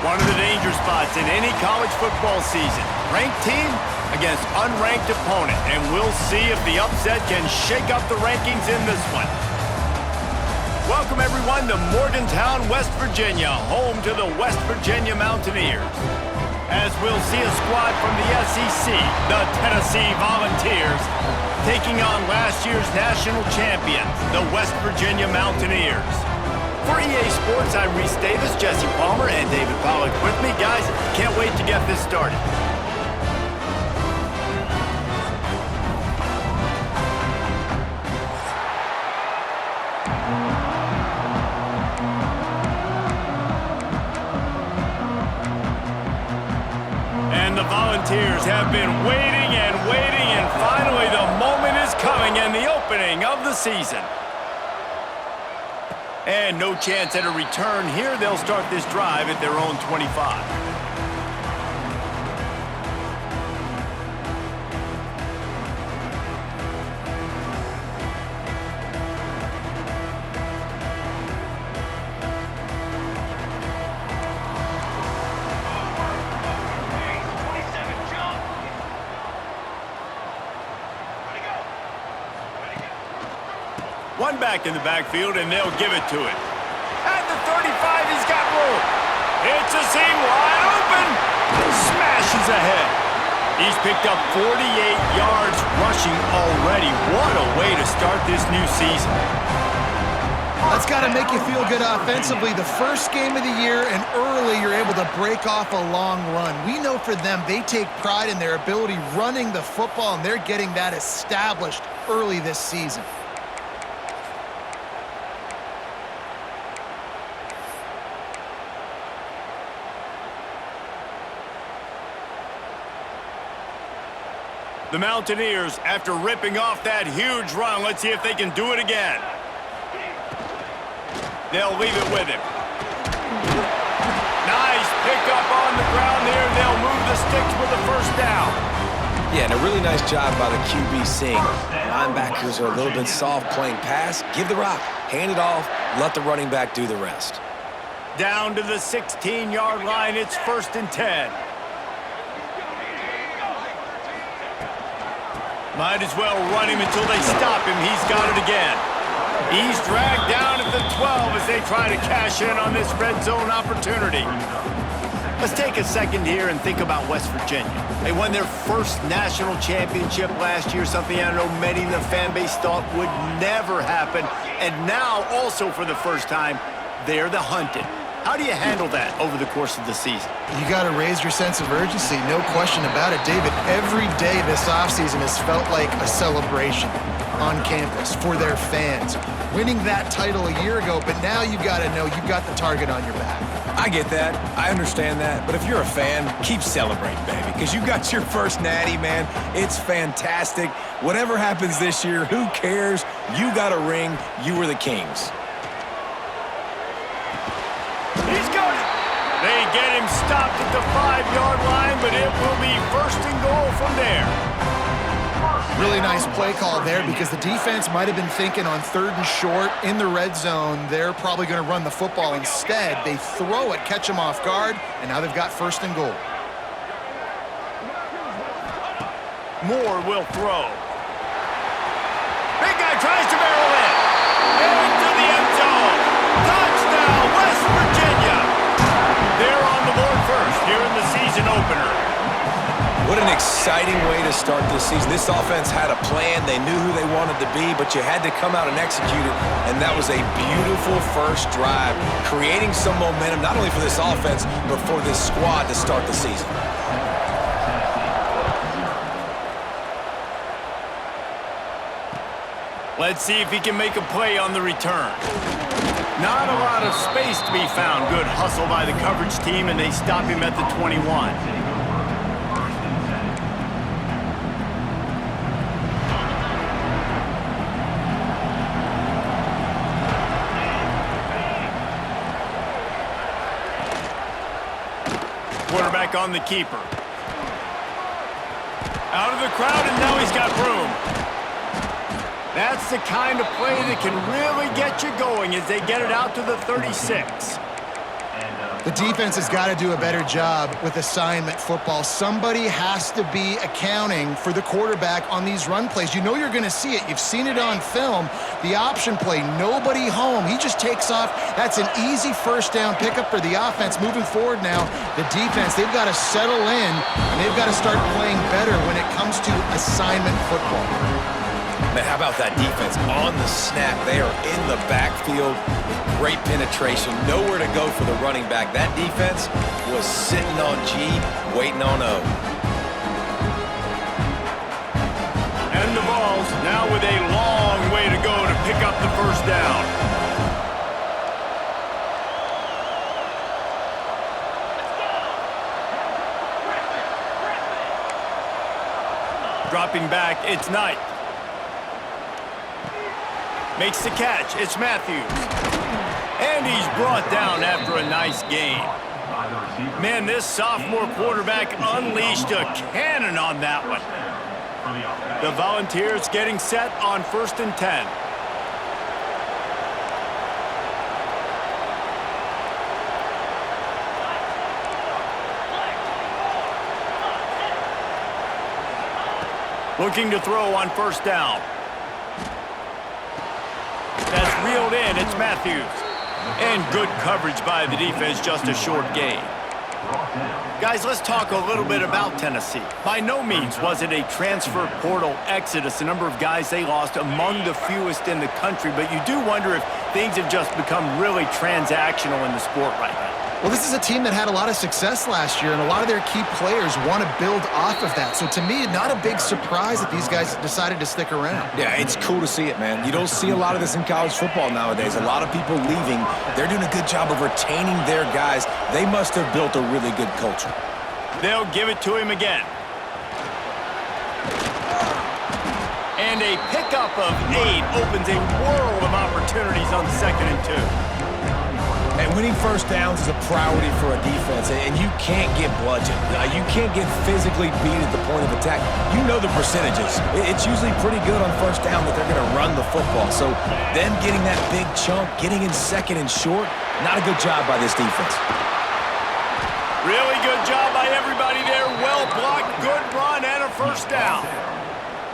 One of the danger spots in any college football season. Ranked team against unranked opponent. And we'll see if the upset can shake up the rankings in this one. Welcome, everyone, to Morgantown, West Virginia, home to the West Virginia Mountaineers. As we'll see a squad from the SEC, the Tennessee Volunteers, taking on last year's national champions, the West Virginia Mountaineers. For EA Sports, I'm Reese Davis, Jesse Palmer, and David Pollack with me. Guys, can't wait to get this started. And the Volunteers have been waiting and finally the moment is coming and the opening of the season. And no chance at a return here. They'll start this drive at their own 25. One back in the backfield, and they'll give it to it. At the 35, he's got room. It's a seam wide open. Smashes ahead. He's picked up 48 yards rushing already. What a way to start this new season. That's got to make you feel good offensively. The first game of the year, and early you're able to break off a long run. We know for them, they take pride in their ability running the football, and they're getting that established early this season. The Mountaineers, after ripping off that huge run, let's see if they can do it again. They'll leave it with him. Nice pickup on the ground here. They'll move the sticks with the first down. Yeah, and a really nice job by the QB seeing. Linebackers are a little bit soft playing pass. Give the rock, hand it off, let the running back do the rest. Down to the 16-yard line, it's 1st and 10. Might as well run him until they stop him. He's got it again. He's dragged down at the 12 as they try to cash in on this red zone opportunity. Let's take a second here and think about West Virginia. They won their first national championship last year, something I know many in the fan base thought would never happen. And now, also for the first time, they're the hunted. How do you handle that over the course of the season? You got to raise your sense of urgency, no question about it. David, every day this offseason has felt like a celebration on campus for their fans. Winning that title a year ago, but now you got to know you've got the target on your back. I get that. I understand that. But if you're a fan, keep celebrating, baby, because you got your first natty, man. It's fantastic. Whatever happens this year, who cares? You got a ring. You were the Kings. He's got it. They get him stopped at the 5-yard line, but it will be 1st and goal from there. Really nice play call there because the defense might have been thinking on 3rd and short in the red zone. They're probably going to run the football instead. They throw it, catch them off guard, and now they've got 1st and goal. Moore will throw. Big guy tries to barrel in. Into the end zone. Touchdown, West Virginia. They're on the board first here in the season opener. What an exciting way to start this season. This offense had a plan. They knew who they wanted to be, but you had to come out and execute it, and that was a beautiful first drive, creating some momentum, not only for this offense, but for this squad to start the season. Let's see if he can make a play on the return. Not a lot of space to be found. Good hustle by the coverage team, and they stop him at the 21. Quarterback on the keeper. Out of the crowd, and now he's got room. That's the kind of play that can really get you going as they get it out to the 36. The defense has got to do a better job with assignment football. Somebody has to be accounting for the quarterback on these run plays. You know you're going to see it. You've seen it on film. The option play, nobody home. He just takes off. That's an easy first down pickup for the offense. Moving forward now, the defense, they've got to settle in, and they've got to start playing better when it comes to assignment football. Man, how about that defense? On the snap, they are in the backfield with great penetration. Nowhere to go for the running back. That defense was sitting on G, waiting on O. And the Vols now with a long way to go to pick up the first down. Dropping back, it's Knight. Makes the catch, it's Matthews. And he's brought down after a nice gain. Man, this sophomore quarterback unleashed a cannon on that one. The Volunteers getting set on 1st and 10. Looking to throw on 1st down. That's reeled in, it's Matthews. And good coverage by the defense, just a short gain. Guys, let's talk a little bit about Tennessee. By no means was it a transfer portal exodus. The number of guys they lost among the fewest in the country, but you do wonder if things have just become really transactional in the sport right now. Well, this is a team that had a lot of success last year, and a lot of their key players want to build off of that. So to me, not a big surprise that these guys decided to stick around. Yeah, it's cool to see it, man. You don't see a lot of this in college football nowadays. A lot of people leaving. They're doing a good job of retaining their guys. They must have built a really good culture. They'll give it to him again. And a pickup of 8 opens a world of opportunities on 2nd and 2. And winning first downs is a priority for a defense, and you can't get bludgeoned. You can't get physically beat at the point of attack. You know the percentages. It's usually pretty good on first down that they're going to run the football. So them getting that big chunk, getting in 2nd and short, not a good job by this defense. Really good job by everybody there. Well blocked, good run, and a first down.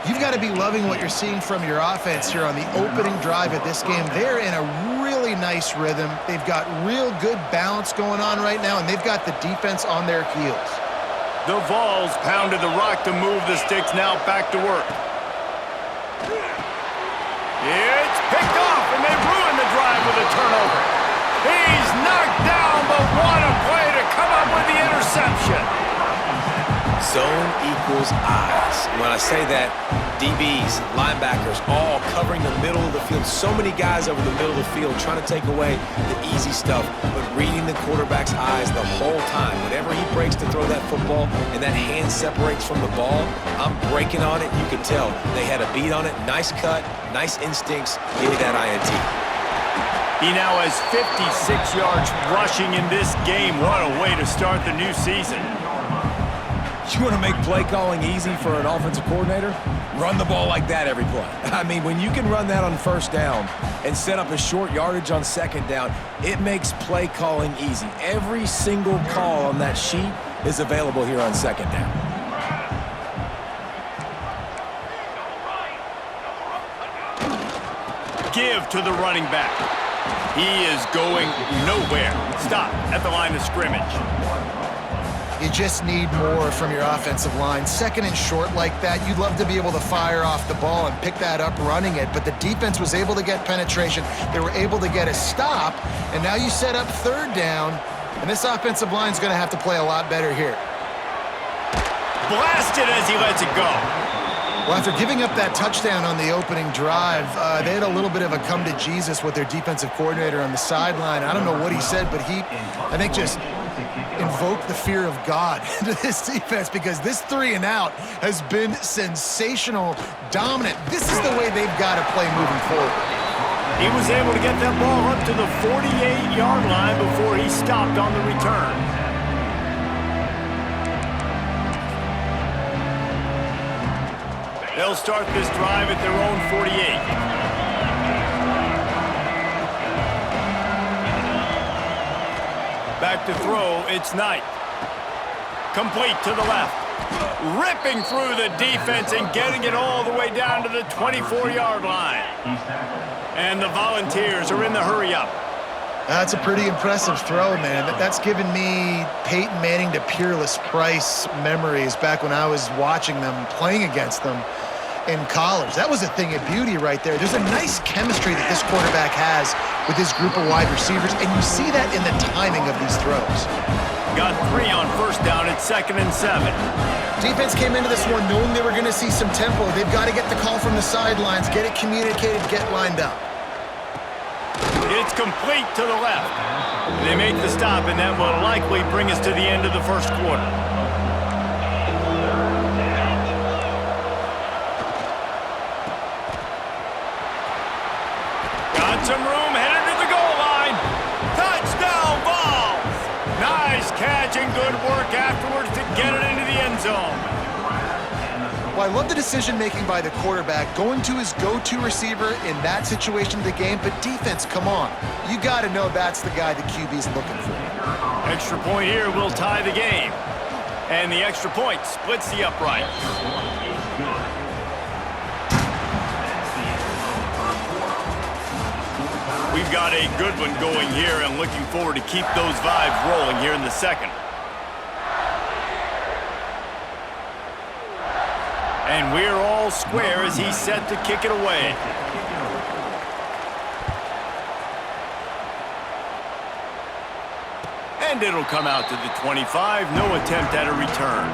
You've got to be loving what you're seeing from your offense here on the opening drive of this game. They're in a really nice rhythm. They've got real good balance going on right now, and they've got the defense on their heels. The Vols pounded the rock to move the sticks, now back to work. It's picked off, and they ruin the drive with a turnover. He's knocked down, but what a play to come up with the interception. Zone equals eyes. When I say that, DBs, linebackers, all covering the middle of the field. So many guys over the middle of the field trying to take away the easy stuff, but reading the quarterback's eyes the whole time. Whenever he breaks to throw that football and that hand separates from the ball, I'm breaking on it. You can tell they had a beat on it. Nice cut, nice instincts. Give me that INT. He now has 56 yards rushing in this game. What a way to start the new season. You want to make play calling easy for an offensive coordinator? Run the ball like that every play. I mean, when you can run that on first down and set up a short yardage on second down, it makes play calling easy. Every single call on that sheet is available here on second down. Give to the running back. He is going nowhere. Stop at the line of scrimmage. You just need more from your offensive line. 2nd and short like that, you'd love to be able to fire off the ball and pick that up running it, but the defense was able to get penetration. They were able to get a stop, and now you set up 3rd down, and this offensive line's going to have to play a lot better here. Blasted as he lets it go. Well, after giving up that touchdown on the opening drive, they had a little bit of a come to Jesus with their defensive coordinator on the sideline. I don't know what he said, but he, I think, just invoked the fear of God into this defense, because this 3 and out has been sensational, dominant. This is the way they've got to play moving forward. He was able to get that ball up to the 48-yard line before he stopped on the return. They'll start this drive at their own 48. Back to throw, it's Knight. Complete to the left. Ripping through the defense and getting it all the way down to the 24-yard line. And the Volunteers are in the hurry-up. That's a pretty impressive throw, man. That's given me Peyton Manning to Peerless Price memories back when I was watching them, playing against them in college. That was a thing of beauty right there. There's a nice chemistry that this quarterback has with his group of wide receivers, and you see that in the timing of these throws. Got 3 on first down at 2nd and 7. Defense came into this one knowing they were going to see some tempo. They've got to get the call from the sidelines, get it communicated, get lined up. It's complete to the left. They make the stop, and that will likely bring us to the end of the first quarter. Got some room, headed to the goal line. Touchdown, Vols! Nice catch and good work afterwards to get it into the end zone. Well, I love the decision-making by the quarterback, going to his go-to receiver in that situation of the game, but defense, come on. You got to know that's the guy the QB's looking for. Extra point here will tie the game. And the extra point splits the uprights. We've got a good one going here and looking forward to keep those vibes rolling here in the second. And we're all square as he's set to kick it away. And it'll come out to the 25. No attempt at a return.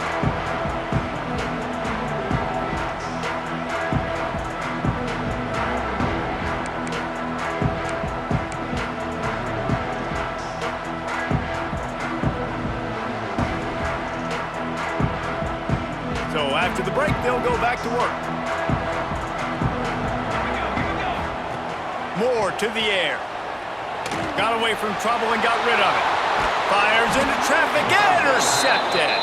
So after the break, they'll go back to work. Moore to the air. Got away from trouble and got rid of it. Fires into traffic, intercepted.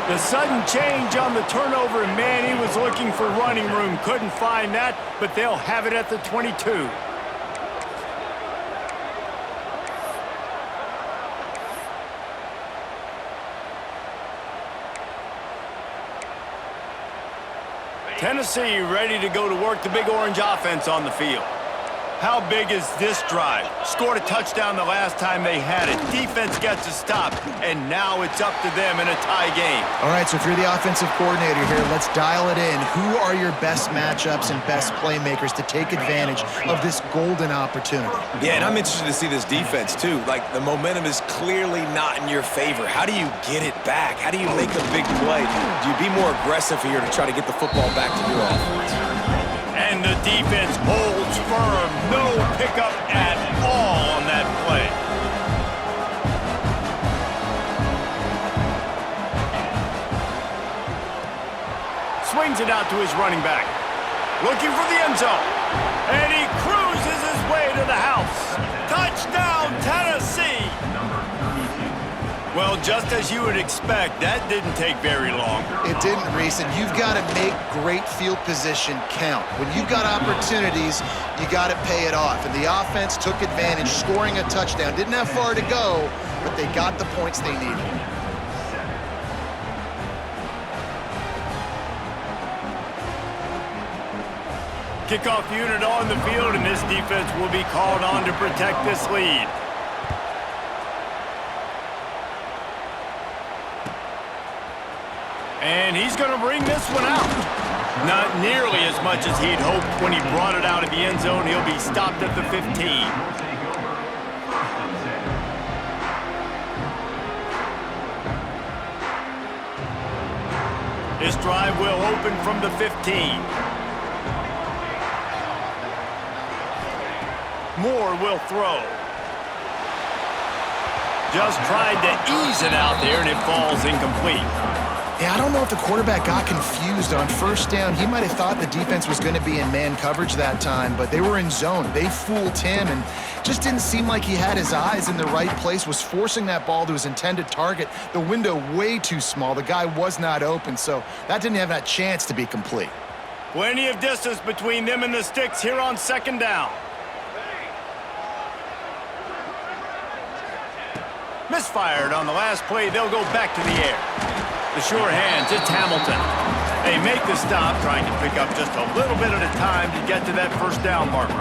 The sudden change on the turnover, and man, he was looking for running room. Couldn't find that, but they'll have it at the 22. Tennessee ready to go to work the Big Orange offense on the field. How big is this drive? Scored a touchdown the last time they had it. Defense gets a stop, and now it's up to them in a tie game. All right, so if you're the offensive coordinator here, let's dial it in. Who are your best matchups and best playmakers to take advantage of this golden opportunity? Yeah, and I'm interested to see this defense, too. Like, the momentum is clearly not in your favor. How do you get it back? How do you make a big play? Do you be more aggressive here to try to get the football back to your offense? And the defense holds firm. No pickup at all on that play. Swings it out to his running back. Looking for the end zone. And he cruises his way to the house. Touchdown, Tennessee! Well, just as you would expect, that didn't take very long. It didn't, Reese, and you've got to make great field position count. When you've got opportunities, you got to pay it off. And the offense took advantage, scoring a touchdown. Didn't have far to go, but they got the points they needed. Kickoff unit on the field, and this defense will be called on to protect this lead. And he's going to bring this one out. Not nearly as much as he'd hoped when he brought it out of the end zone. He'll be stopped at the 15. This drive will open from the 15. Moore will throw. Just tried to ease it out there, and it falls incomplete. Yeah, I don't know if the quarterback got confused on first down. He might have thought the defense was going to be in man coverage that time, but they were in zone. They fooled him and just didn't seem like he had his eyes in the right place, was forcing that ball to his intended target. The window way too small. The guy was not open, so that didn't have that chance to be complete. Plenty of distance between them and the sticks here on second down. Misfired on the last play. They'll go back to the air. The sure hands, it's Hamilton. They make the stop, trying to pick up just a little bit at a time to get to that first down marker.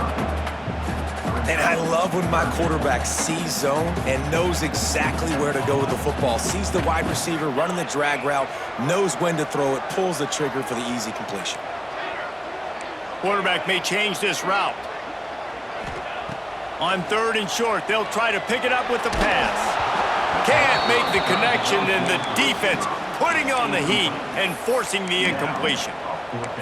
And I love when my quarterback sees zone and knows exactly where to go with the football. Sees the wide receiver running the drag route, knows when to throw it, pulls the trigger for the easy completion. Quarterback may change this route. On 3rd and short, they'll try to pick it up with the pass. Can't make the connection, and the defense putting on the heat and forcing the incompletion.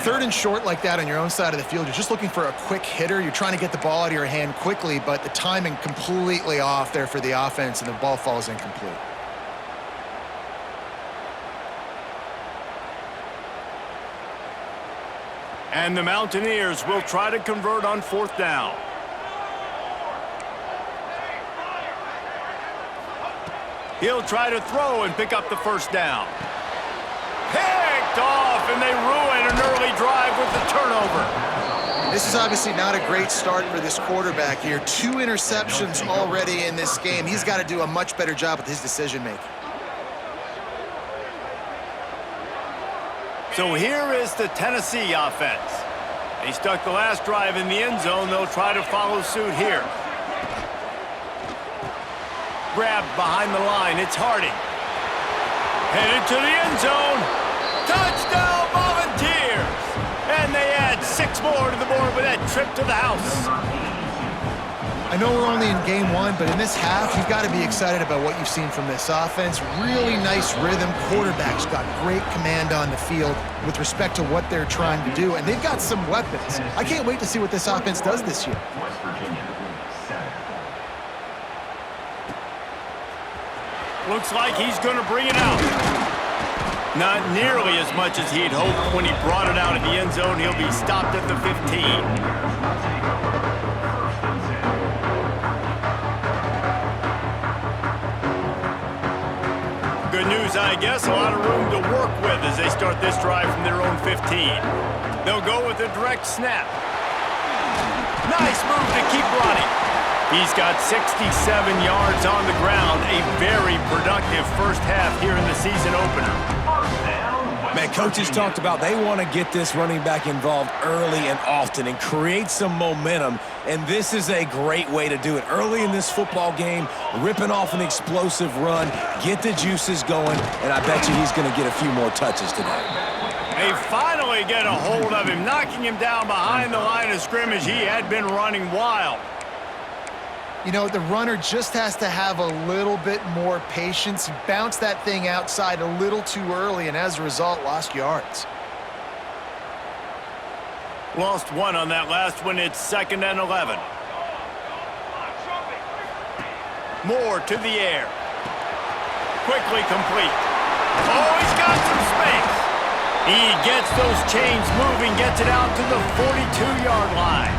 3rd and short like that on your own side of the field, you're just looking for a quick hitter. You're trying to get the ball out of your hand quickly, but the timing completely off there for the offense, and the ball falls incomplete. And the Mountaineers will try to convert on 4th down. He'll try to throw and pick up the first down. Picked off, and they ruin an early drive with the turnover. This is obviously not a great start for this quarterback here. 2 interceptions already in this game. He's got to do a much better job with his decision-making. So here is the Tennessee offense. They stuck the last drive in the end zone. They'll try to follow suit here. Grabbed behind the line. It's Harding. Headed to the end zone. Touchdown, Volunteers! And they add 6 more to the board with that trip to the house. I know we're only in game 1, but in this half, you've got to be excited about what you've seen from this offense. Really nice rhythm. Quarterback's got great command on the field with respect to what they're trying to do, and they've got some weapons. I can't wait to see what this offense does this year. Looks like he's going to bring it out. Not nearly as much as he'd hoped when he brought it out in the end zone. He'll be stopped at the 15. Good news, I guess. A lot of room to work with as they start this drive from their own 15. They'll go with a direct snap. Nice move to keep running. He's got 67 yards on the ground. A very productive first half here in the season opener. Man, coaches talked about they want to get this running back involved early and often and create some momentum, and this is a great way to do it. Early in this football game, ripping off an explosive run, get the juices going, and I bet you he's going to get a few more touches today. They finally get a hold of him, knocking him down behind the line of scrimmage. He had been running wild. You know, the runner just has to have a little bit more patience. He bounced that thing outside a little too early, and as a result, lost yards. Lost 1 on that last one. It's 2nd and 11. Moore to the air. Quickly complete. Oh, he's got some space. He gets those chains moving, gets it out to the 42-yard line.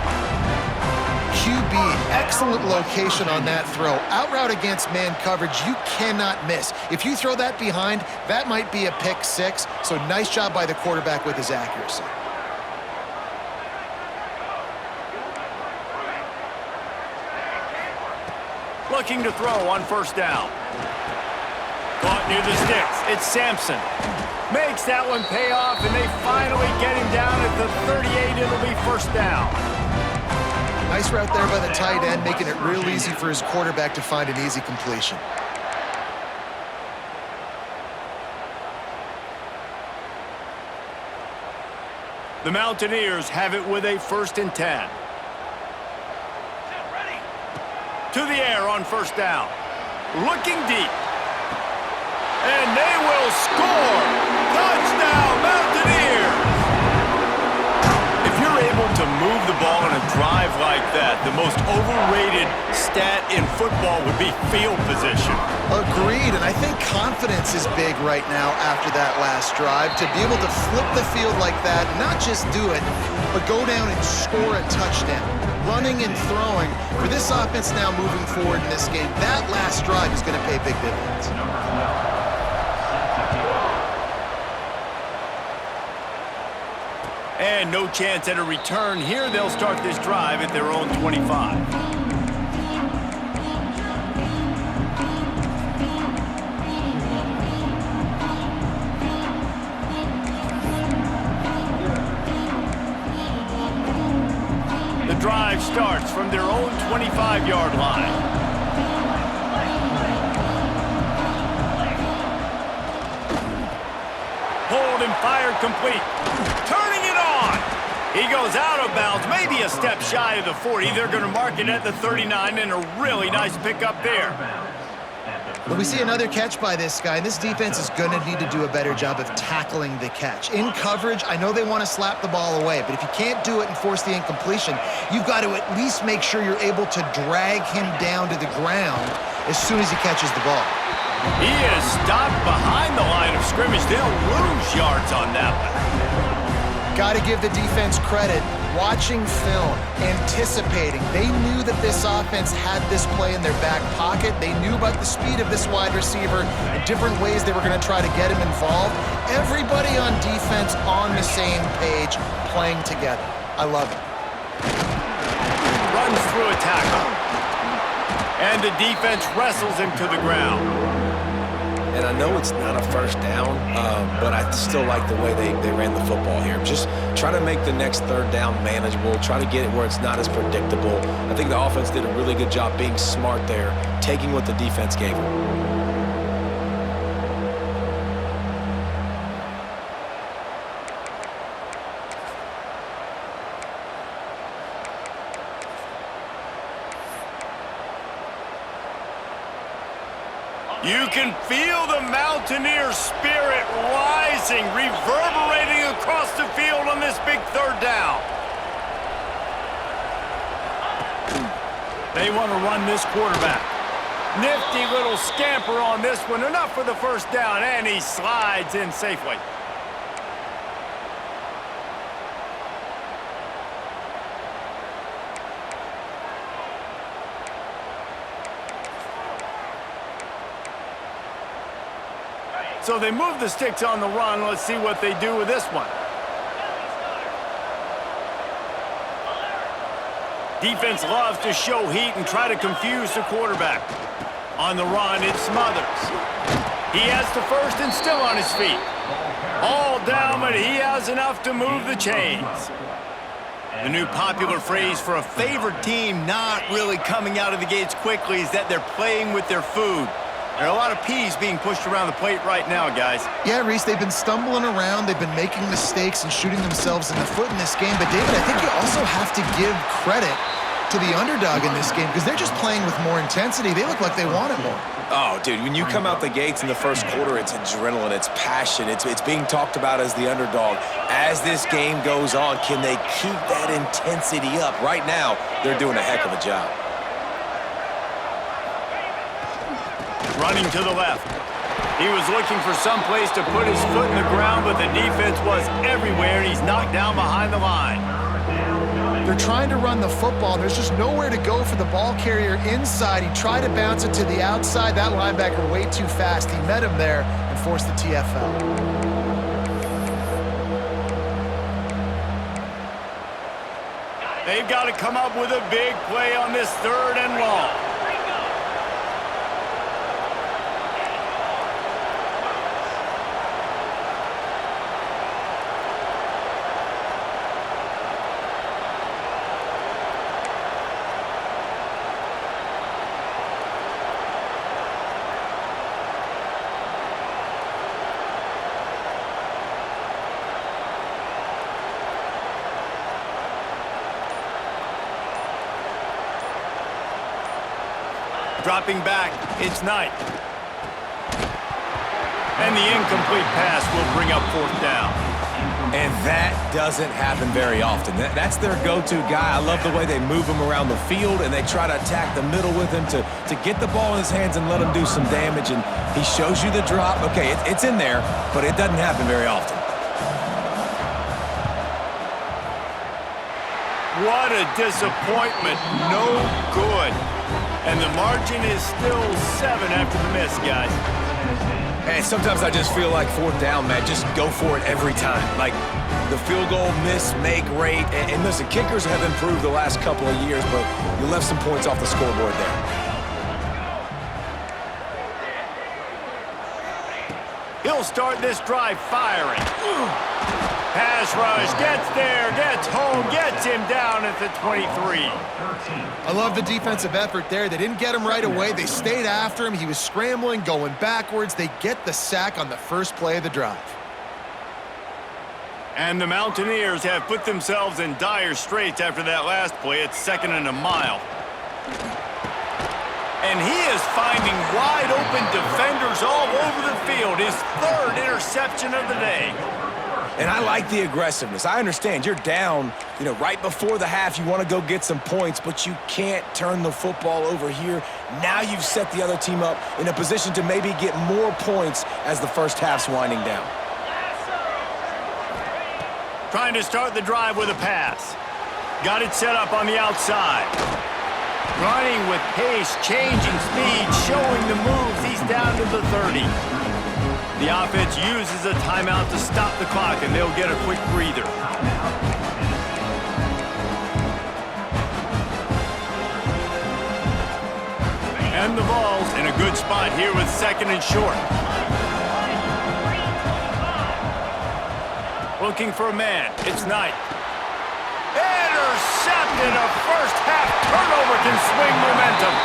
QB, excellent location on that throw. Out route against man coverage, you cannot miss. If you throw that behind, that might be a pick 6. So nice job by the quarterback with his accuracy. Looking to throw on 1st down. Caught near the sticks. It's Sampson. Makes that one pay off, and they finally get him down at the 38. It'll be 1st down. Nice route there by the tight end, making it real easy for his quarterback to find an easy completion. The Mountaineers have it with a 1st and 10. To the air on 1st down. Looking deep. And they will score. Touchdown, Mountaineers! If you're able to move the ball in a drive like that, the most overrated stat in football would be field position. Agreed, and I think confidence is big right now after that last drive. To be able to flip the field like that, not just do it, but go down and score a touchdown. Running and throwing, for this offense now moving forward in this game, that last drive is going to pay big dividends. And no chance at a return here. They'll start this drive at their own 25. starts from their own 25-yard line. Hold and fired complete. Turning it on. He goes out of bounds, maybe a step shy of the 40. They're going to mark it at the 39, and a really nice pickup there. But we see another catch by this guy, and this defense is going to need to do a better job of tackling the catch. In coverage, I know they want to slap the ball away, but if you can't do it and force the incompletion, you've got to at least make sure you're able to drag him down to the ground as soon as he catches the ball. He is stopped behind the line of scrimmage. They'll lose yards on that one. Got to give the defense credit. Watching film, anticipating. They knew that this offense had this play in their back pocket. They knew about the speed of this wide receiver and different ways they were going to try to get him involved. Everybody on defense on the same page, playing together. I love it. Runs through a tackle. And the defense wrestles him to the ground. And I know it's not a first down, but I still like the way they ran the football here. Just try to make the next third down manageable. Try to get it where it's not as predictable. I think the offense did a really good job being smart there, taking what the defense gave them. You can feel the Mountaineer spirit rising, reverberating across the field on this big third down. They want to run this quarterback. Nifty little scamper on this one. Enough for the first down, and he slides in safely. So they move the sticks on the run. Let's see what they do with this one. Defense loves to show heat and try to confuse the quarterback. On the run, it's Smothers. He has the first and still on his feet. All down, but he has enough to move the chains. The new popular phrase for a favored team not really coming out of the gates quickly is that they're playing with their food. There are a lot of peas being pushed around the plate right now, guys. Yeah, Reese, they've been stumbling around. They've been making mistakes and shooting themselves in the foot in this game. But, David, I think you also have to give credit to the underdog in this game because they're just playing with more intensity. They look like they want it more. Oh, dude, when you come out the gates in the first quarter, it's adrenaline, it's passion, it's being talked about as the underdog. As this game goes on, can they keep that intensity up? Right now, they're doing a heck of a job. Running to the left. He was looking for some place to put his foot in the ground, but the defense was everywhere, and he's knocked down behind the line. They're trying to run the football. There's just nowhere to go for the ball carrier inside. He tried to bounce it to the outside. That linebacker way too fast. He met him there and forced the TFL. They've got to come up with a big play on this third and long. Dropping back, it's Knight. And the incomplete pass will bring up fourth down. And that doesn't happen very often. That's their go-to guy. I love the way they move him around the field, and they try to attack the middle with him to get the ball in his hands and let him do some damage. And he shows you the drop. Okay, it's in there, but it doesn't happen very often. What a disappointment. No good. And the margin is still 7 after the miss, guys. And sometimes I just feel like fourth down, man, just go for it every time. Like the field goal miss-make rate. And listen, kickers have improved the last couple of years, but you left some points off the scoreboard there. He'll start this drive firing. Pass rush, gets there, gets home, gets him down at the 23. I love the defensive effort there. They didn't get him right away. They stayed after him. He was scrambling, going backwards. They get the sack on the first play of the drive. And the Mountaineers have put themselves in dire straits after that last play. It's 2nd and a mile. And he is finding wide open defenders all over the field. His 3rd interception of the day. And I like the aggressiveness. I understand you're down, right before the half. You want to go get some points, but you can't turn the football over here. Now you've set the other team up in a position to maybe get more points as the first half's winding down. Trying to start the drive with a pass. Got it set up on the outside. Running with pace, changing speed, showing the moves. He's down to the 30. The offense uses a timeout to stop the clock, and they'll get a quick breather. And the ball's in a good spot here with 2nd and short. Looking for a man. It's Knight. Intercepted. A first-half turnover can swing momentum.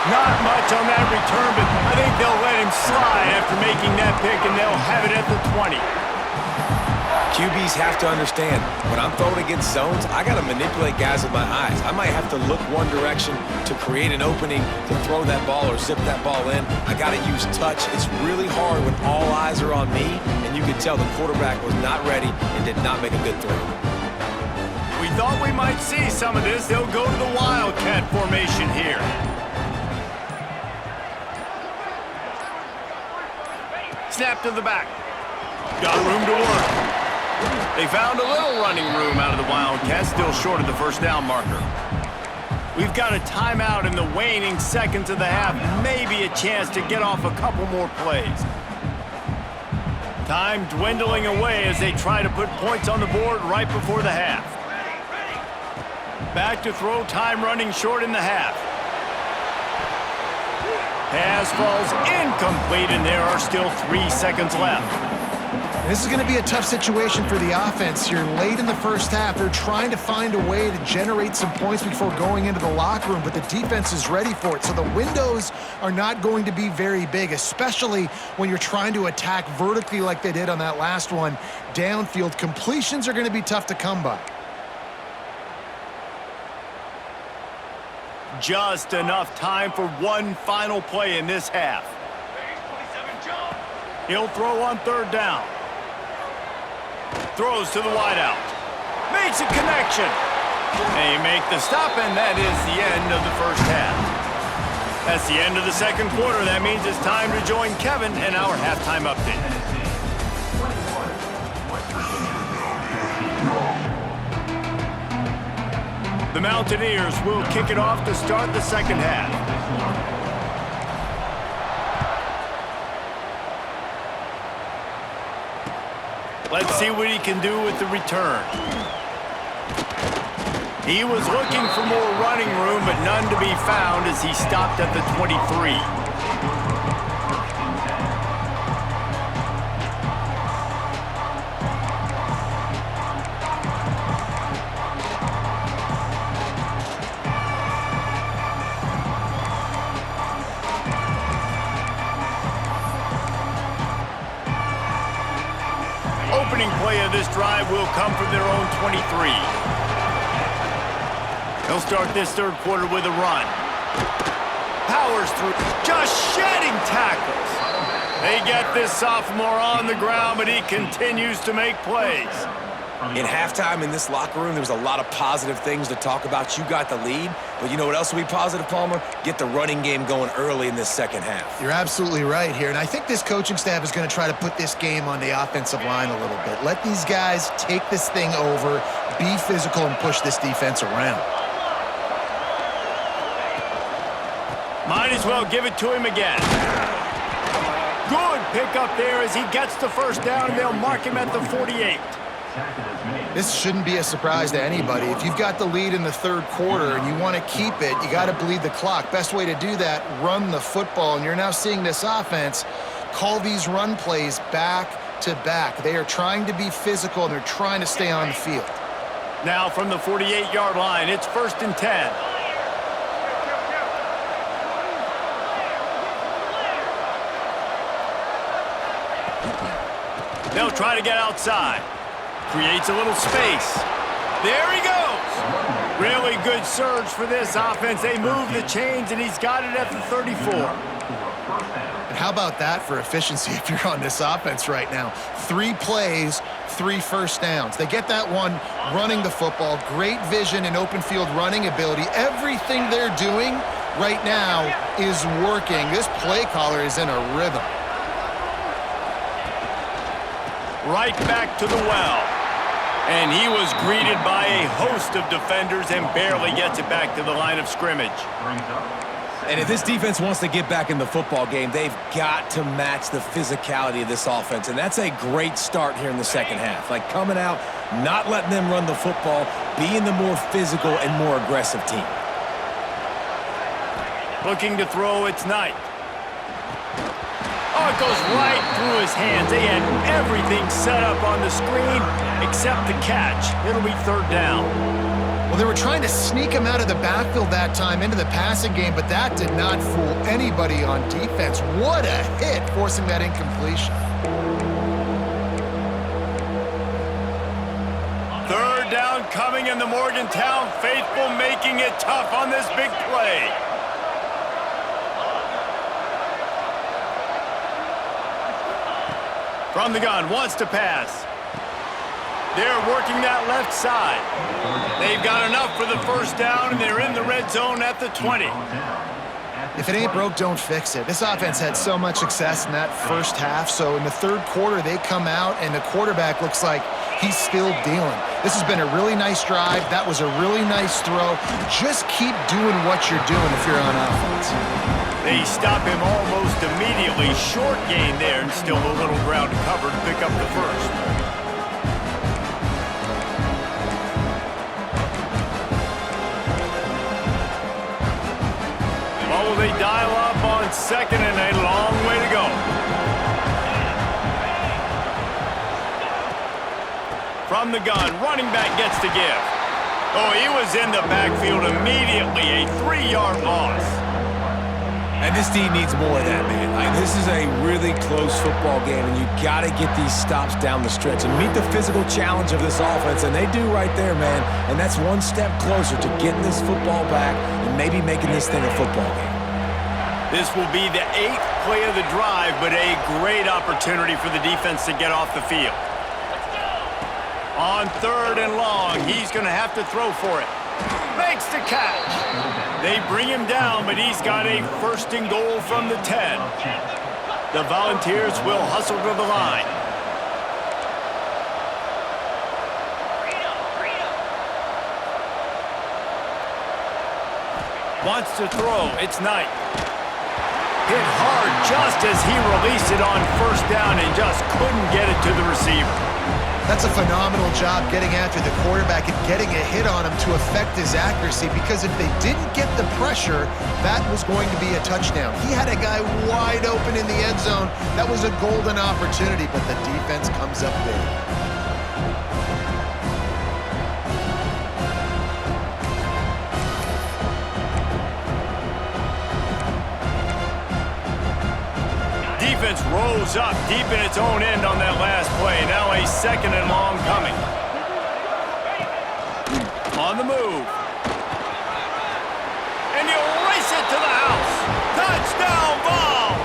Not much on that return, but I think they'll let him slide after making that pick, and they'll have it at the 20. QBs have to understand, when I'm throwing against zones, I got to manipulate guys with my eyes. I might have to look one direction to create an opening to throw that ball or zip that ball in. I got to use touch. It's really hard when all eyes are on me, and you can tell the quarterback was not ready and did not make a good throw. We thought we might see some of this. They'll go to the Wildcat formation here. Snap to the back. Got room to work. They found a little running room out of the Wildcats, still short of the first down marker. We've got a timeout in the waning seconds of the half. Maybe a chance to get off a couple more plays. Time dwindling away as they try to put points on the board right before the half. Back to throw, time running short in the half. Pass falls incomplete, and there are still 3 seconds left. This is going to be a tough situation for the offense here. Late in the first half, they're trying to find a way to generate some points before going into the locker room, but the defense is ready for it. So the windows are not going to be very big, especially when you're trying to attack vertically like they did on that last one. Downfield completions are going to be tough to come by. Just enough time for one final play in this half. He'll throw on 3rd down. Throws to the wideout. Makes a connection. They make the stop, and that is the end of the first half. That's the end of the 2nd quarter. That means it's time to join Kevin in our halftime update. The Mountaineers will kick it off to start the 2nd half. Let's see what he can do with the return. He was looking for more running room, but none to be found as he stopped at the 23. Opening play of this drive will come from their own 23. He'll start this 3rd quarter with a run. Powers through, just shedding tackles. They get this sophomore on the ground, but he continues to make plays. In halftime in this locker room, there was a lot of positive things to talk about. You got the lead, but you know what else will be positive, Palmer? Get the running game going early in this 2nd half. You're absolutely right here, and I think this coaching staff is going to try to put this game on the offensive line a little bit. Let these guys take this thing over, be physical, and push this defense around. Might as well give it to him again. Good pickup there as he gets the first down, and they'll mark him at the 48. This shouldn't be a surprise to anybody. If you've got the lead in the 3rd quarter and you want to keep it, you got to bleed the clock. Best way to do that, run the football. And you're now seeing this offense call these run plays back back-to-back. They are trying to be physical, and they're trying to stay on the field. Now from the 48-yard line, it's 1st and 10. They'll try to get outside. Creates a little space. There he goes. Really good surge for this offense. They move the chains, and he's got it at the 34. And how about that for efficiency if you're on this offense right now? 3 plays, 3 first downs. They get that one running the football. Great vision and open field running ability. Everything they're doing right now is working. This play caller is in a rhythm. Right back to the well. And he was greeted by a host of defenders and barely gets it back to the line of scrimmage. And if this defense wants to get back in the football game, they've got to match the physicality of this offense. And that's a great start here in the second half. Like coming out, not letting them run the football, being the more physical and more aggressive team. Looking to throw, it's Knight. Oh, it goes right through his hands. They had everything set up on the screen except the catch. It'll be 3rd down. Well, they were trying to sneak him out of the backfield that time into the passing game, but that did not fool anybody on defense. What a hit, forcing that incompletion. 3rd down coming, in the Morgantown faithful making it tough on this big play. From the gun, wants to pass. They're working that left side. They've got enough for the 1st down, and they're in the red zone at the 20. If it ain't broke, don't fix it. This offense had so much success in that first half, so in the 3rd quarter, they come out, and the quarterback looks like he's still dealing. This has been a really nice drive. That was a really nice throw. Just keep doing what you're doing if you're on offense. They stop him almost immediately. Short gain there, and still a little ground to cover to pick up the 1st. Well, they dial up on 2nd and a long way to go. From the gun, running back gets to give. Oh, he was in the backfield immediately. A 3-yard loss. And this team needs more of that, man. Like, this is a really close football game, and you got to get these stops down the stretch and meet the physical challenge of this offense, and they do right there, man. And that's one step closer to getting this football back and maybe making this thing a football game. This will be the 8th play of the drive, but a great opportunity for the defense to get off the field. On 3rd and long, he's going to have to throw for it. Makes the catch. They bring him down, but he's got a 1st and goal from the 10. The Volunteers will hustle to the line. Wants to throw. It's Knight. Hit hard just as he released it on 1st down and just couldn't get it to the receiver. That's a phenomenal job getting after the quarterback and getting a hit on him to affect his accuracy, because if they didn't get the pressure, that was going to be a touchdown. He had a guy wide open in the end zone. That was a golden opportunity, but the defense comes up big. Defense rose up deep in its own end on that last play. Now a 2nd and long coming. On the move. And he'll race it to the house. Touchdown, Vols!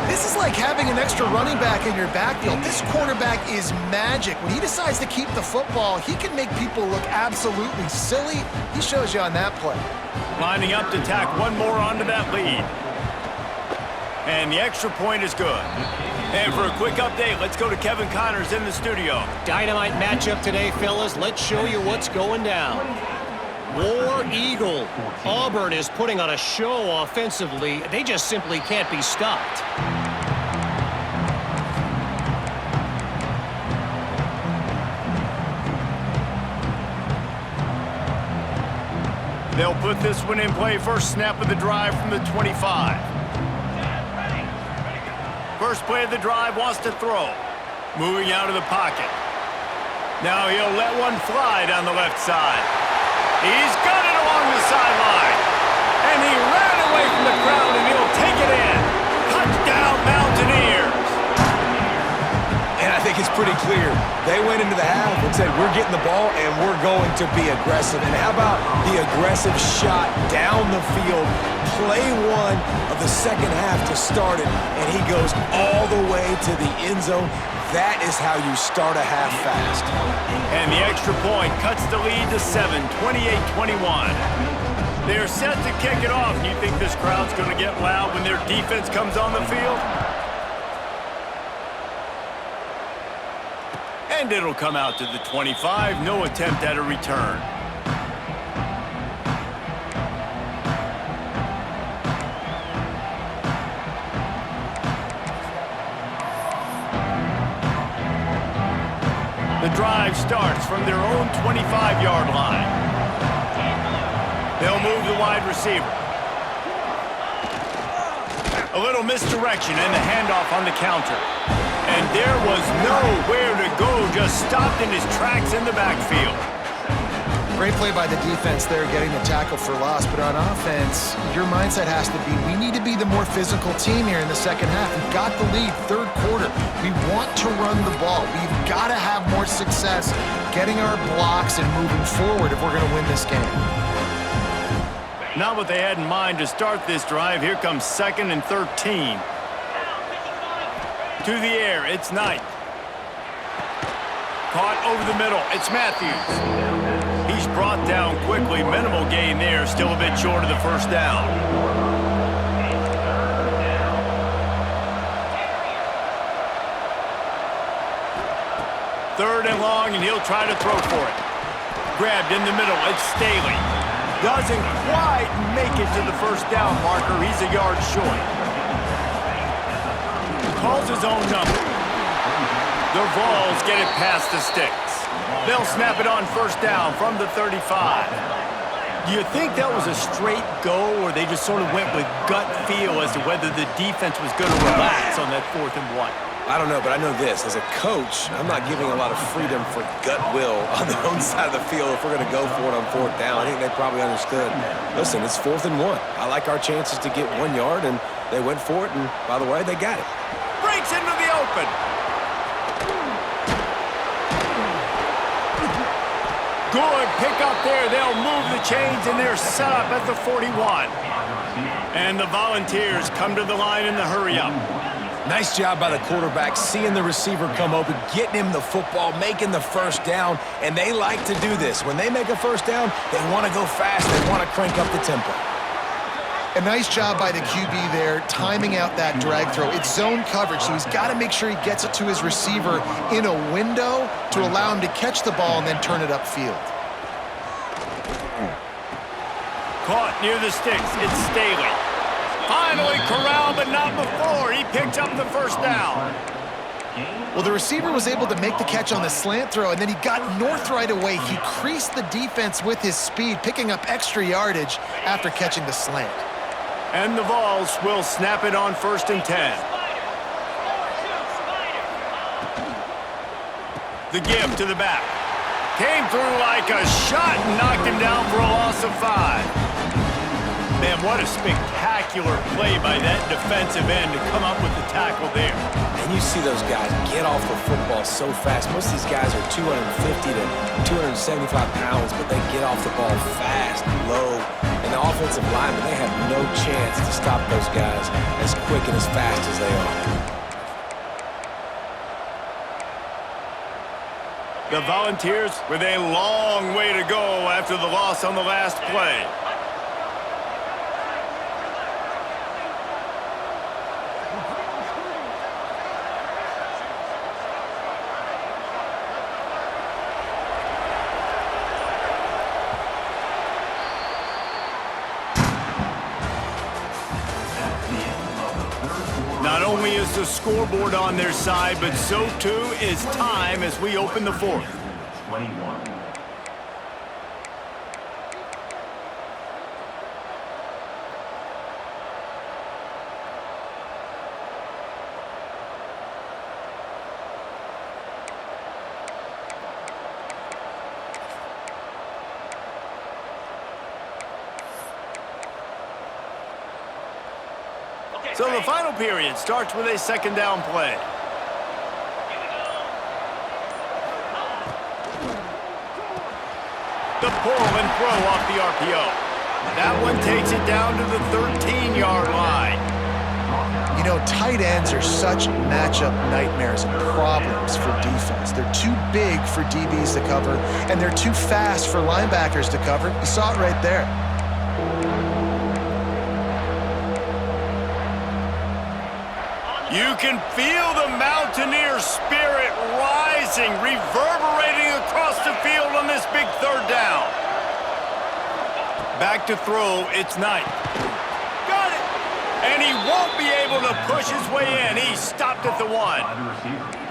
This is like having an extra running back in your backfield. This quarterback is magic. When he decides to keep the football, he can make people look absolutely silly. He shows you on that play. Lining up to tack one more onto that lead. And the extra point is good. And for a quick update, let's go to Kevin Connors in the studio. Dynamite matchup today, fellas. Let's show you what's going down. War Eagle. Auburn is putting on a show offensively. They just simply can't be stopped. They'll put this one in play. First snap of the drive from the 25. First play of the drive, wants to throw. Moving out of the pocket. Now he'll let one fly down the left side. He's got it along the sideline. And he ran away from the crowd, and he'll take it in. Touchdown, Mountaineers. And I think it's pretty clear. They went into the half and said, we're getting the ball, and we're going to be aggressive. And how about the aggressive shot down the field? Play one of the second half to start it, and he goes all the way to the end zone. That is how you start a half fast. And the extra point cuts the lead to 7, 28-21. They're set to kick it off. You think this crowd's going to get loud when their defense comes on the field? And it'll come out to the 25. No attempt at a return. The drive starts from their own 25-yard line. They'll move the wide receiver. A little misdirection and the handoff on the counter. And there was nowhere to go, just stopped in his tracks in the backfield. Great play by the defense there, getting the tackle for loss. But on offense, your mindset has to be, we need to be the more physical team here in the second half. We've got the lead, third quarter. We want to run the ball. We've got to have more success getting our blocks and moving forward if we're going to win this game. Not what they had in mind to start this drive. Here comes 2nd and 13. To the air, it's Knight. Caught over the middle, it's Matthews. He's brought down quickly. Minimal gain there, still a bit short of the first down. Third and long, and he'll try to throw for it. Grabbed in the middle, it's Staley. Doesn't quite make it to the first down marker. He's a yard short. Calls his own number. The Vols get it past the sticks. They'll snap it on first down from the 35. Do you think that was a straight go, or they just sort of went with gut feel as to whether the defense was going to relax on that 4th and 1? I don't know, but I know this. As a coach, I'm not giving a lot of freedom for gut will on their own side of the field if we're going to go for it on 4th down. I think they probably understood. Listen, it's 4th and 1. I like our chances to get 1 yard, and they went for it, and by the way, they got it. Breaks into the open. Good pick up there. They'll move the chains, and they're set up at the 41. And the Volunteers come to the line in the hurry-up. Nice job by the quarterback, seeing the receiver come open, getting him the football, making the first down, and they like to do this. When they make a first down, they want to go fast. They want to crank up the tempo. A nice job by the QB there, timing out that drag throw. It's zone coverage, so he's got to make sure he gets it to his receiver in a window to allow him to catch the ball and then turn it upfield. Caught near the sticks, it's Staley. Finally corralled, but not before. He picks up the first down. Well, the receiver was able to make the catch on the slant throw, and then he got north right away. He creased the defense with his speed, picking up extra yardage after catching the slant. And the Vols will snap it on 1st and 10. The give to the back. Came through like a shot and knocked him down for a loss of 5. Man, what a spectacular play by that defensive end to come up with the tackle there. And you see those guys get off the football so fast. Most of these guys are 250 to 275 pounds, but they get off the ball fast, low. And the offensive linemen, they have no chance to stop those guys as quick and as fast as they are. The Volunteers with a long way to go after the loss on the last play. Not only is the scoreboard on their side, but so too is time as we open the 4th. 21. So the final period starts with a second down play. The pull and throw off the RPO. That one takes it down to the 13-yard line. You know, tight ends are such matchup nightmares and problems for defense. They're too big for DBs to cover, and they're too fast for linebackers to cover. You saw it right there. You can feel the Mountaineer spirit rising, reverberating across the field on this big third down. Back to throw, it's Knight. Got it! And he won't be able to push his way in. He stopped at the 1.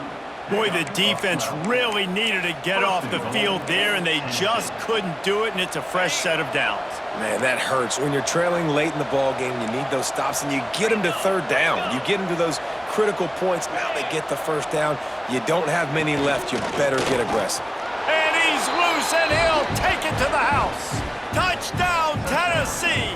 Boy, the defense really needed to get off the field there, and they just couldn't do it, and it's a fresh set of downs. Man, that hurts. When you're trailing late in the ball game, you need those stops, and you get them to third down. You get them to those critical points. Now they get the first down. You don't have many left. You better get aggressive. And he's loose, and he'll take it to the house. Touchdown, Tennessee!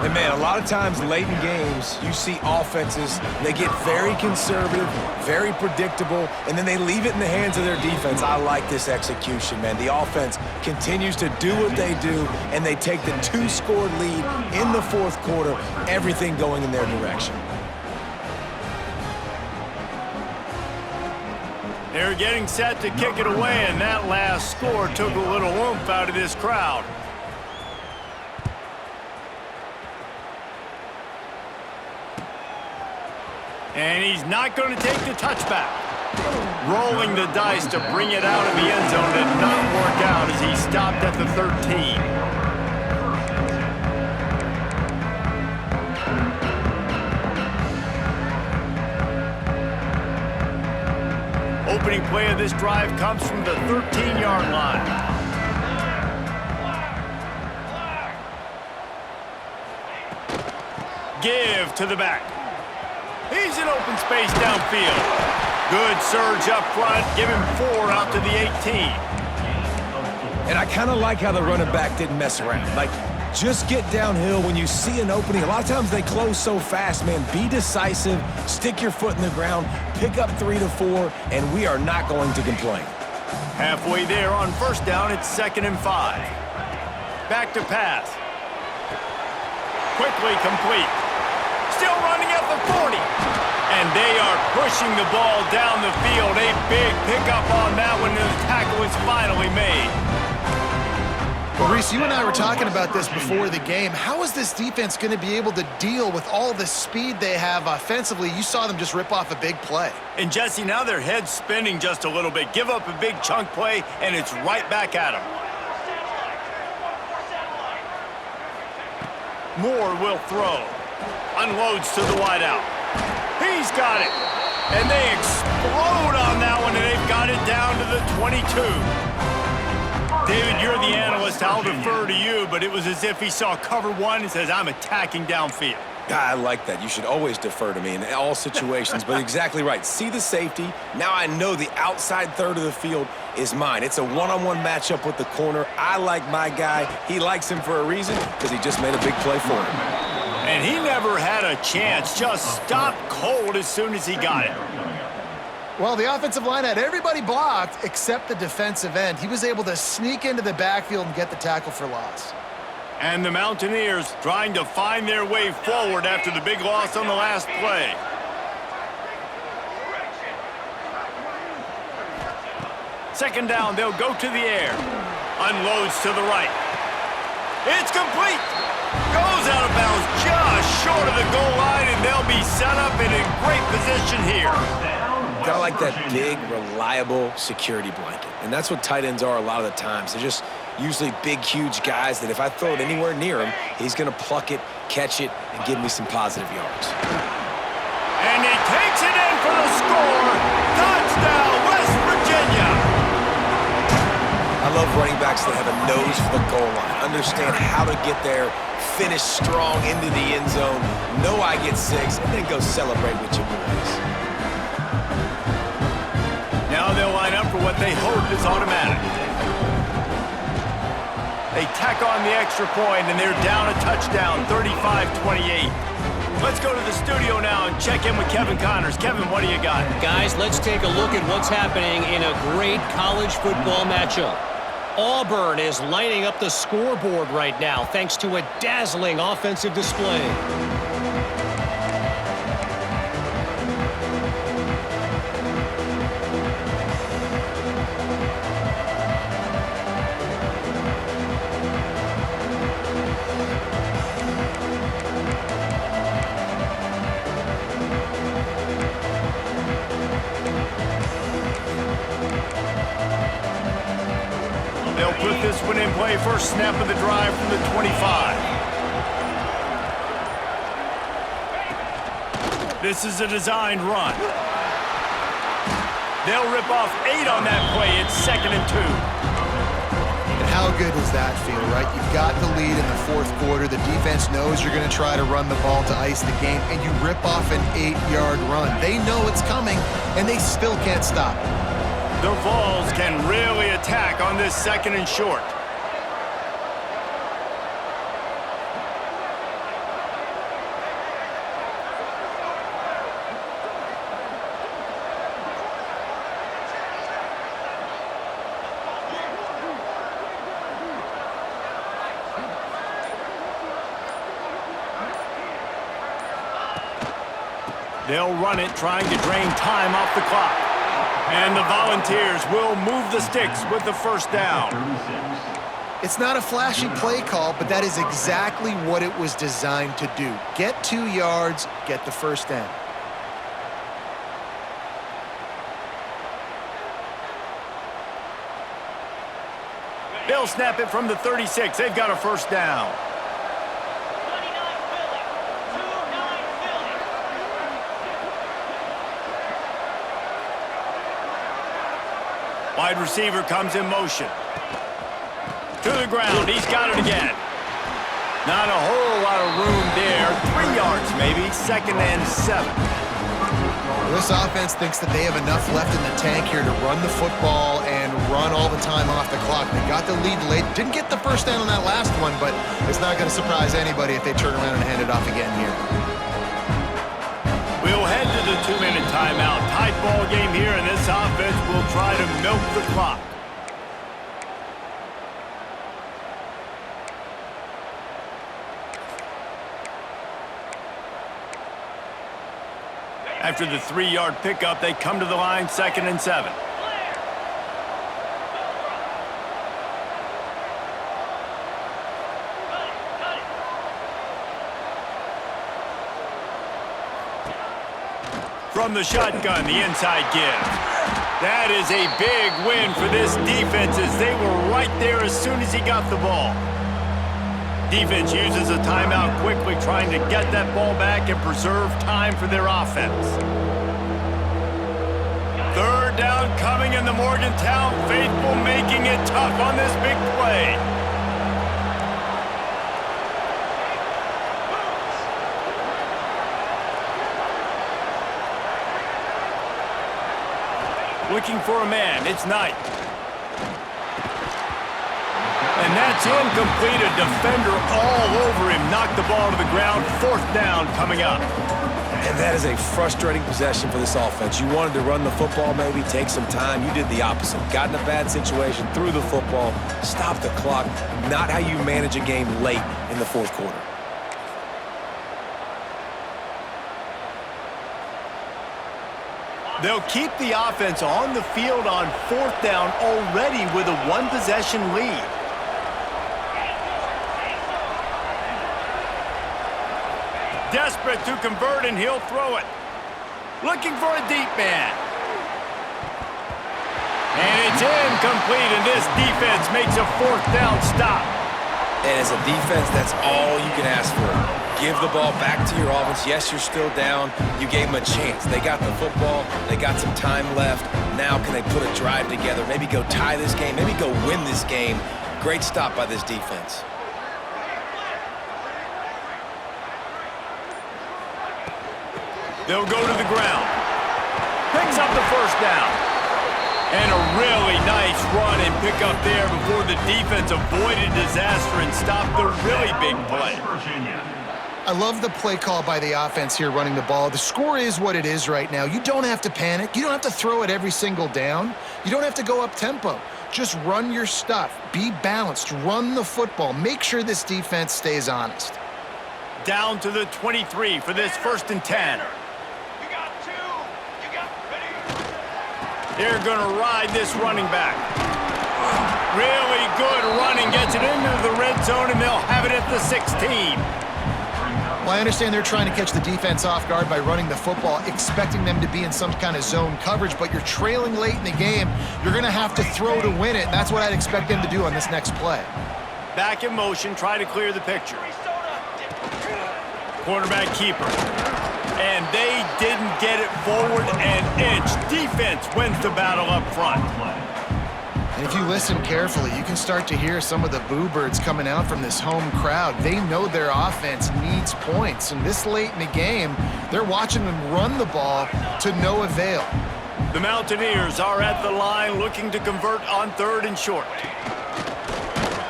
And, man, a lot of times late in games, you see offenses, they get very conservative, very predictable, and then they leave it in the hands of their defense. I like this execution, man. The offense continues to do what they do, and they take the 2-score lead in the fourth quarter, everything going in their direction. They're getting set to kick it away, and that last score took a little oomph out of this crowd. And he's not going to take the touchback. Rolling the dice to bring it out of the end zone did not work out as he stopped at the 13. Opening play of this drive comes from the 13-yard line. Give to the back. He's in open space downfield. Good surge up front. Give him 4 out to the 18. And I kind of like how the running back didn't mess around. Like, just get downhill when you see an opening. A lot of times they close so fast, man. Be decisive. Stick your foot in the ground. Pick up 3 to 4, and we are not going to complain. Halfway there on first down, it's 2nd and 5. Back to pass. Quickly complete. Still running at the 40. And they are pushing the ball down the field. A big pickup on that one, and the tackle is finally made. Well, Reese, you and I were talking about this before the game. How is this defense going to be able to deal with all the speed they have offensively? You saw them just rip off a big play. And, Jesse, now their head's spinning just a little bit. Give up a big chunk play, and it's right back at them. Moore will throw. Unloads to the wideout. He's got it. And they explode on that one, and they've got it down to the 22. David, you're the analyst. I'll defer to you, but it was as if he saw cover 1 and says, I'm attacking downfield. I like that. You should always defer to me in all situations, but exactly right. See the safety. Now I know the outside third of the field is mine. It's a one-on-one matchup with the corner. I like my guy. He likes him for a reason because he just made a big play for him. And he never had a chance. Just stopped cold as soon as he got it. Well, the offensive line had everybody blocked except the defensive end. He was able to sneak into the backfield and get the tackle for loss. And the Mountaineers trying to find their way forward after the big loss on the last play. Second down, they'll go to the air. Unloads to the right. It's complete. Goes out of bounds just short of the goal line, and they'll be set up and in great position here. Kind of like that big, reliable security blanket. And that's what tight ends are a lot of the times. They're just usually big, huge guys that if I throw it anywhere near him, he's going to pluck it, catch it, and give me some positive yards. And he takes it in for the score. Touchdown, West Virginia. I love running backs that have a nose for the goal line, understand how to get there, finish strong into the end zone, know I get 6, and then go celebrate with your boys. Now they'll line up for what they hope is automatic. They tack on the extra point, and they're down a touchdown, 35-28. Let's go to the studio now and check in with Kevin Connors. Kevin, what do you got? Guys, let's take a look at what's happening in a great college football matchup. Auburn is lighting up the scoreboard right now thanks to a dazzling offensive display. They'll put this one in play. First snap of the drive from the 25. This is a designed run. They'll rip off 8 on that play. It's 2nd and 2. And how good does that feel, right? You've got the lead in the fourth quarter. The defense knows you're going to try to run the ball to ice the game, and you rip off an 8-yard run. They know it's coming, and they still can't stop it. The Vols can really attack on this 2nd and short. They'll run it, trying to drain time off the clock. And the Volunteers will move the sticks with the first down. It's not a flashy play call, but that is exactly what it was designed to do. Get 2 yards, get the first down. They'll snap it from the 36. They've got a first down. Wide receiver comes in motion. To the ground. He's got it again. Not a whole lot of room there. 3 yards maybe. 2nd and 7. This offense thinks that they have enough left in the tank here to run the football and run all the time off the clock. They got the lead late. Didn't get the first down on that last one, but it's not going to surprise anybody if they turn around and hand it off again here. We'll head to the 2-minute timeout. Tight ball game here, and this offense will try to milk the clock. After the 3-yard pickup, they come to the line, 2nd and 7. From the shotgun, the inside give. That is a big win for this defense as they were right there as soon as he got the ball. Defense uses a timeout quickly, trying to get that ball back and preserve time for their offense. 3rd down coming in the Morgantown faithful, making it tough on this big play. Looking for a man. It's Knight. And that's incomplete. A defender all over him. Knocked the ball to the ground. 4th down coming up. And that is a frustrating possession for this offense. You wanted to run the football, maybe take some time. You did the opposite. Got in a bad situation, threw the football, stopped the clock. Not how you manage a game late in the fourth quarter. They'll keep the offense on the field on 4th down already with a 1-possession lead. Desperate to convert, and he'll throw it. Looking for a deep man. And it's incomplete, and this defense makes a 4th down stop. And as a defense, that's all you can ask for. Give the ball back to your offense. Yes, you're still down. You gave them a chance. They got the football. They got some time left. Now can they put a drive together? Maybe go tie this game. Maybe go win this game. Great stop by this defense. They'll go to the ground. Picks up the first down. And a really nice run and pick up there before the defense avoided disaster and stopped the really big play. I love the play call by the offense here running the ball. The score is what it is right now. You don't have to panic. You don't have to throw it every single down. You don't have to go up tempo. Just run your stuff. Be balanced. Run the football. Make sure this defense stays honest. Down to the 23 for this 1st and 10. They're going to ride this running back. Really good running. Gets it into the red zone, and they'll have it at the 16. Well, I understand they're trying to catch the defense off guard by running the football, expecting them to be in some kind of zone coverage, but you're trailing late in the game. You're going to have to throw to win it, and that's what I'd expect them to do on this next play. Back in motion, try to clear the picture. Quarterback keeper. And they didn't get it forward an inch. Defense wins the battle up front. And if you listen carefully, you can start to hear some of the boo birds coming out from this home crowd. They know their offense needs points. And this late in the game, they're watching them run the ball to no avail. The Mountaineers are at the line looking to convert on 3rd and short.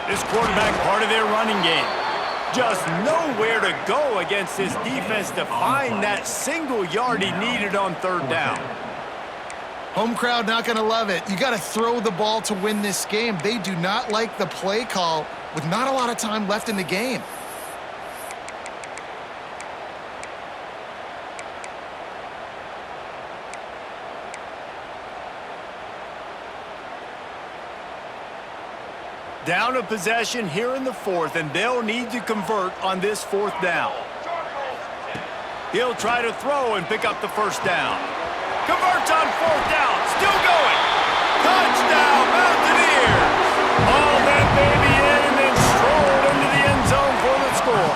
This quarterback part of their running game. Just nowhere to go against this defense to find that single yard he needed on 3rd down. Home crowd not going to love it. You got to throw the ball to win this game. They do not like the play call with not a lot of time left in the game. Down a possession here in the 4th, and they'll need to convert on this 4th down. He'll try to throw and pick up the 1st down. Converts on 4th down. Still going. Touchdown, Mountaineers. All that baby in and then strolled into the end zone for the score.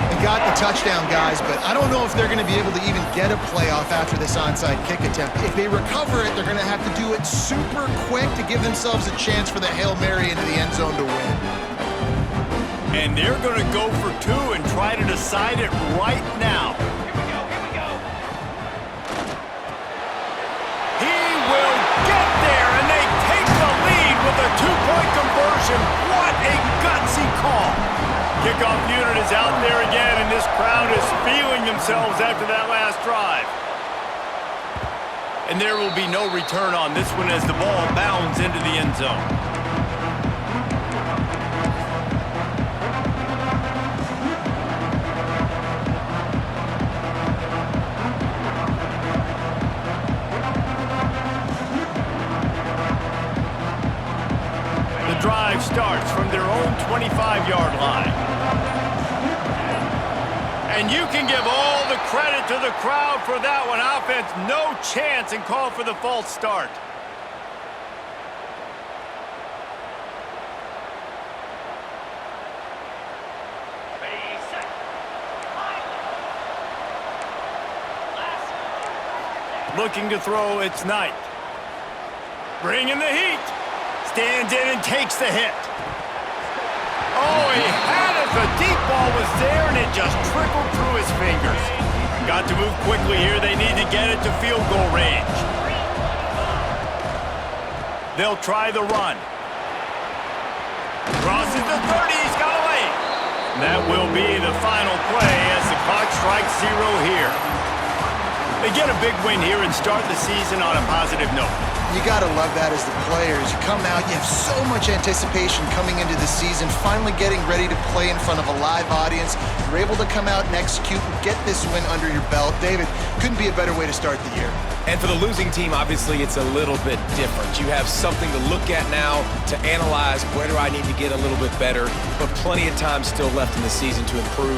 They got the touchdown, guys, but I don't know if they're going to be able to even get a playoff after this onside kick attempt. If they recover it, they're going to have to do it super quick to give themselves a chance for the Hail Mary into the end zone to win. And they're going to go for 2 and try to decide it right now. Here we go. He will get there, and they take the lead with a 2-point conversion. What a gutsy call. Kickoff unit is out there again, and this crowd is feeling themselves after that last drive. And there will be no return on this one as the ball bounds into the end zone. The drive starts from their own 25-yard line. And you can give all the credit to the crowd for that one. Offense, no chance, and call for the false start. Looking to throw, it's Knight. Bringing the heat. Stands in and takes the hit. Oh, he had it. The deep ball was there, and it just trickled through his fingers. Got to move quickly here. They need to get it to field goal range. They'll try the run. Crosses the 30. He's got away. That will be the final play as the clock strikes 0 here. They get a big win here and start the season on a positive note. You got to love that as the players. You come out, you have so much anticipation coming into the season, finally getting ready to play in front of a live audience. You're able to come out and execute and get this win under your belt. David, couldn't be a better way to start the year. And for the losing team, obviously, it's a little bit different. You have something to look at now, to analyze where do I need to get a little bit better, but plenty of time still left in the season to improve.